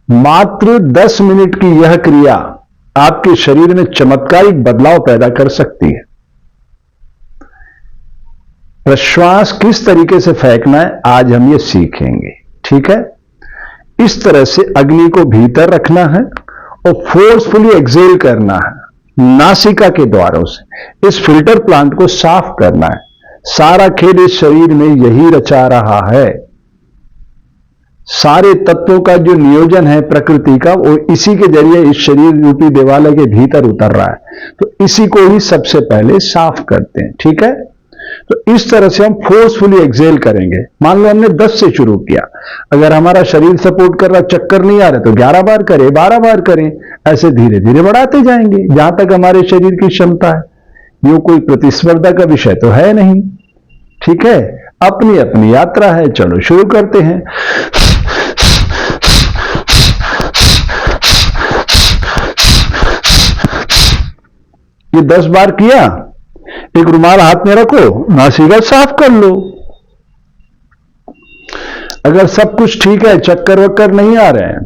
मात्र 10 मिनट की यह क्रिया आपके शरीर में चमत्कारिक बदलाव पैदा कर सकती है। प्रश्वास किस तरीके से फेंकना है आज हम ये सीखेंगे। ठीक है, इस तरह से अग्नि को भीतर रखना है और फोर्सफुली एक्सेल करना है नासिका के द्वारों से। इस फिल्टर प्लांट को साफ करना है। सारा खेल इस शरीर में यही रचा रहा है। सारे तत्वों का जो नियोजन है प्रकृति का, वो इसी के जरिए इस शरीर रूपी देवालय के भीतर उतर रहा है। तो इसी को ही सबसे पहले साफ करते हैं। ठीक है, तो इस तरह से हम फोर्सफुली एक्सेल करेंगे। मान लो हमने 10 से शुरू किया, अगर हमारा शरीर सपोर्ट कर रहा, चक्कर नहीं आ रहा, तो 11 बार करें, 12 बार करें, ऐसे धीरे धीरे बढ़ाते जाएंगे जहां तक हमारे शरीर की क्षमता है। ये कोई प्रतिस्पर्धा का विषय तो है नहीं। ठीक है, अपनी अपनी यात्रा है। चलो शुरू करते हैं। ये 10 बार किया, एक रुमाल हाथ में रखो, नासिका साफ कर लो। अगर सब कुछ ठीक है, चक्कर वक्कर नहीं आ रहे हैं,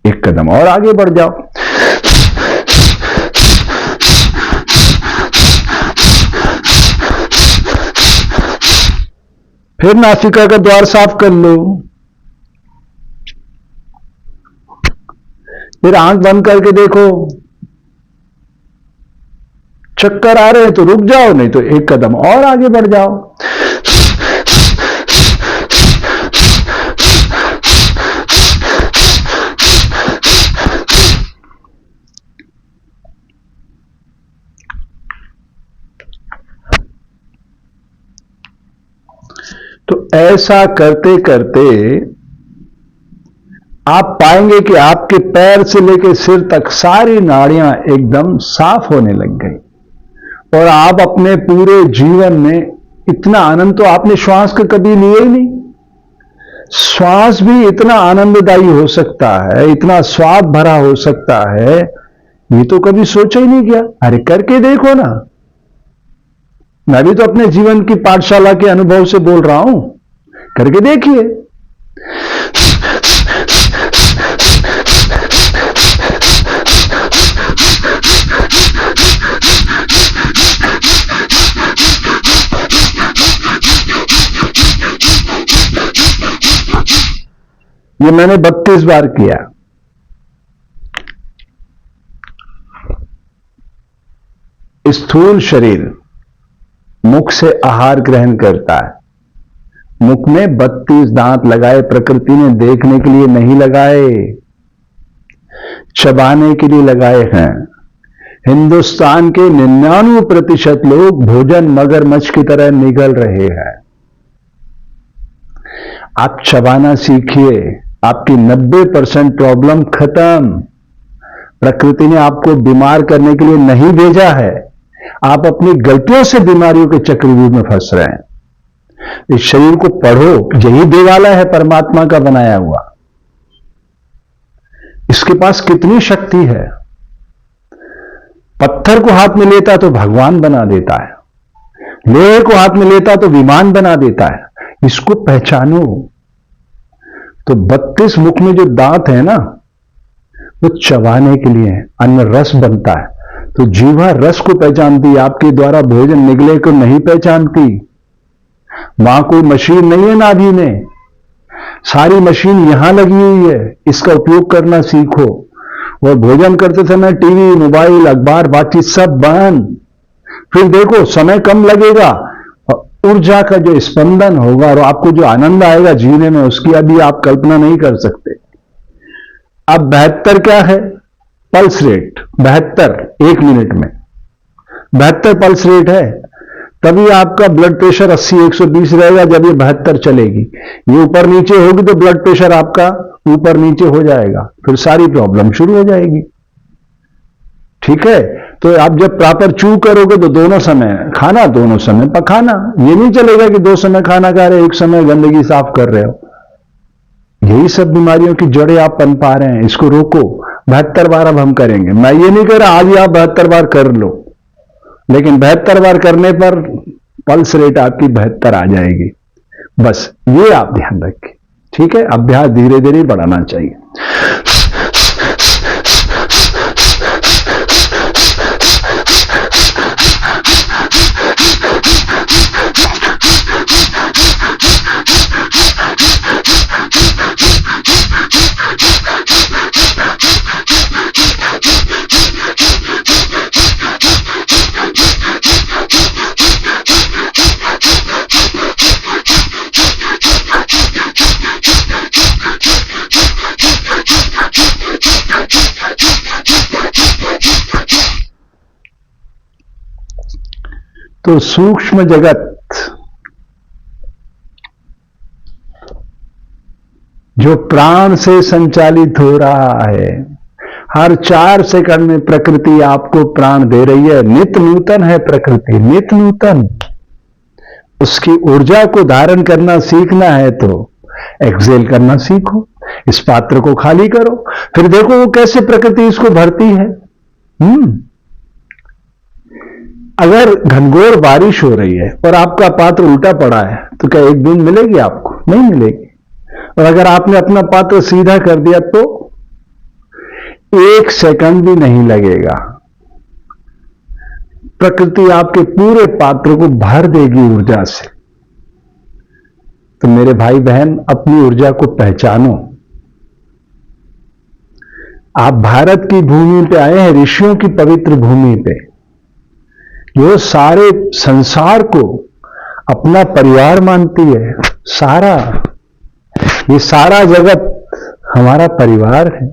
एक कदम और आगे बढ़ जाओ। फिर नासिका का द्वार साफ कर लो। फिर आंख बंद करके देखो, चक्कर आ रहे हैं तो रुक जाओ, नहीं तो एक कदम और आगे बढ़ जाओ। तो ऐसा करते करते आप पाएंगे कि आपके पैर से लेकर सिर तक सारी नाड़ियां एकदम साफ होने लग गई। और आप अपने पूरे जीवन में इतना आनंद तो आपने श्वास का कभी लिया ही नहीं। श्वास भी इतना आनंददायी हो सकता है, इतना स्वाद भरा हो सकता है, ये तो कभी सोचा ही नहीं किया। अरे करके देखो ना। मैं भी तो अपने जीवन की पाठशाला के अनुभव से बोल रहा हूं, करके देखिए। ये मैंने 32 बार किया। स्थूल शरीर मुख से आहार ग्रहण करता है। मुख में 32 दांत लगाए प्रकृति ने देखने के लिए नहीं लगाए, चबाने के लिए लगाए हैं। हिंदुस्तान के 99% लोग भोजन मगरमच्छ की तरह निगल रहे हैं। आप चबाना सीखिए, आपकी 90% प्रॉब्लम खत्म। प्रकृति ने आपको बीमार करने के लिए नहीं भेजा है। आप अपनी गलतियों से बीमारियों के चक्रव्यूह में फंस रहे हैं। इस शरीर को पढ़ो, यही देवालय है परमात्मा का बनाया हुआ। इसके पास कितनी शक्ति है। पत्थर को हाथ में लेता तो भगवान बना देता है, लोहे को हाथ में लेता तो विमान बना देता है। इसको पहचानो। तो 32 मुख में जो दांत है ना, वो चबाने के लिए अन्न रस बनता है। तो जीवा रस को पहचानती, आपके द्वारा भोजन निगले को नहीं पहचानती। वहां कोई मशीन नहीं है नाभि में, सारी मशीन यहां लगी हुई है। इसका उपयोग करना सीखो। और भोजन करते समय टीवी, मोबाइल, अखबार, बातचीत सब बंद। फिर देखो समय कम लगेगा, ऊर्जा का जो स्पंदन होगा और आपको जो आनंद आएगा जीने में, उसकी अभी आप कल्पना नहीं कर सकते। अब 72 क्या है? पल्स रेट 72 1 मिनट में 72 पल्स रेट है। तभी आपका ब्लड प्रेशर 80-120 रहेगा जब ये 72 चलेगी। ये ऊपर नीचे होगी तो ब्लड प्रेशर आपका ऊपर नीचे हो जाएगा, फिर सारी प्रॉब्लम शुरू हो जाएगी। ठीक है, तो आप जब प्रॉपर चू करोगे तो दोनों समय खाना, दोनों समय पखाना। ये नहीं चलेगा कि 2 समय खाना खा रहे, 1 समय गंदगी साफ कर रहे हो। यही सब बीमारियों की जड़ें आप पनपा रहे हैं। इसको रोको। 72 बार अब हम करेंगे। मैं ये नहीं कह रहा आज ही आप 72 बार कर लो, लेकिन 72 बार करने पर पल्स रेट आपकी 72 आ जाएगी। बस ये आप ध्यान रखें। ठीक है, अभ्यास धीरे धीरे बढ़ाना चाहिए। तो सूक्ष्म जगत जो प्राण से संचालित हो रहा है, हर 4 सेकंड में प्रकृति आपको प्राण दे रही है। नित्य नूतन है प्रकृति, नित्य नूतन। उसकी ऊर्जा को धारण करना सीखना है तो एक्सेल करना सीखो, इस पात्र को खाली करो, फिर देखो वो कैसे प्रकृति इसको भरती है। अगर घनघोर बारिश हो रही है और आपका पात्र उल्टा पड़ा है तो क्या एक बूंद मिलेगी आपको? नहीं मिलेगी। और अगर आपने अपना पात्र सीधा कर दिया तो 1 सेकंड भी नहीं लगेगा, प्रकृति आपके पूरे पात्र को भर देगी ऊर्जा से। तो मेरे भाई बहन, अपनी ऊर्जा को पहचानो। आप भारत की भूमि पे आए हैं, ऋषियों की पवित्र भूमि पे, जो सारे संसार को अपना परिवार मानती है। ये सारा जगत हमारा परिवार है।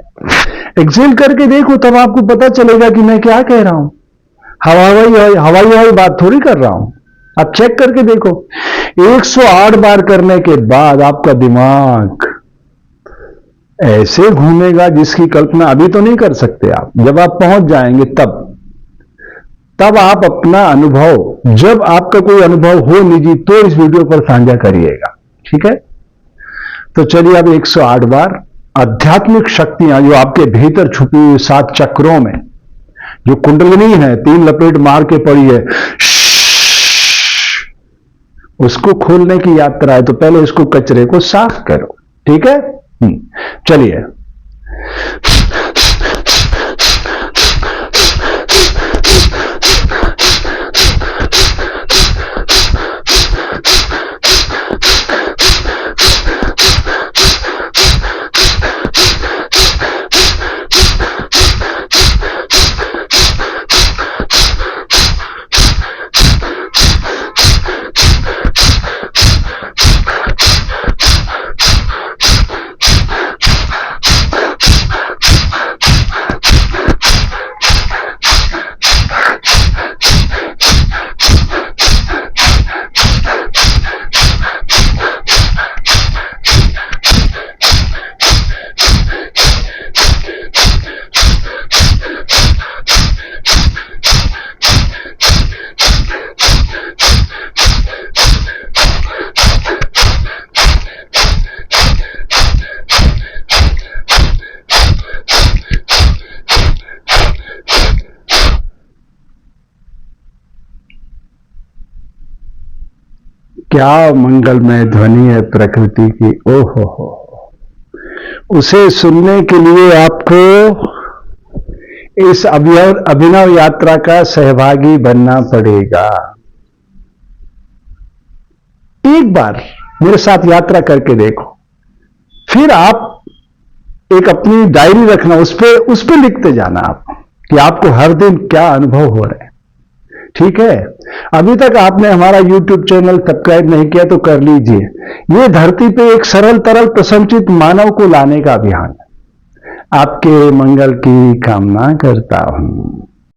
एक्सेल करके देखो, तब आपको पता चलेगा कि मैं क्या कह रहा हूं। हवाई बात थोड़ी कर रहा हूं। आप चेक करके देखो, 108 बार करने के बाद आपका दिमाग ऐसे घूमेगा जिसकी कल्पना अभी तो नहीं कर सकते आप। जब आप पहुंच जाएंगे तब आप अपना अनुभव, जब आपका कोई अनुभव हो निजी, तो इस वीडियो पर साझा करिएगा, ठीक है? तो चलिए अब 108 बार आध्यात्मिक शक्तियां जो आपके भीतर छुपी हुई 7 चक्रों में, जो कुंडलिनी है, 3 लपेट मार के पड़ी है, उसको खोलने की यात्रा है। तो पहले इसको कचरे को साफ करो, ठीक है? चलिए। क्या मंगलमय ध्वनि है प्रकृति की। ओहो हो, उसे सुनने के लिए आपको इस अभिनव यात्रा का सहभागी बनना पड़ेगा। एक बार मेरे साथ यात्रा करके देखो, फिर आप एक अपनी डायरी रखना, उस पे लिखते जाना आप कि आपको हर दिन क्या अनुभव हो रहे हैं, ठीक है? अभी तक आपने हमारा YouTube चैनल सब्सक्राइब नहीं किया तो कर लीजिए। ये धरती पे एक सरल तरल प्रसन्नचित मानव को लाने का अभियान है। आपके मंगल की कामना करता हूं।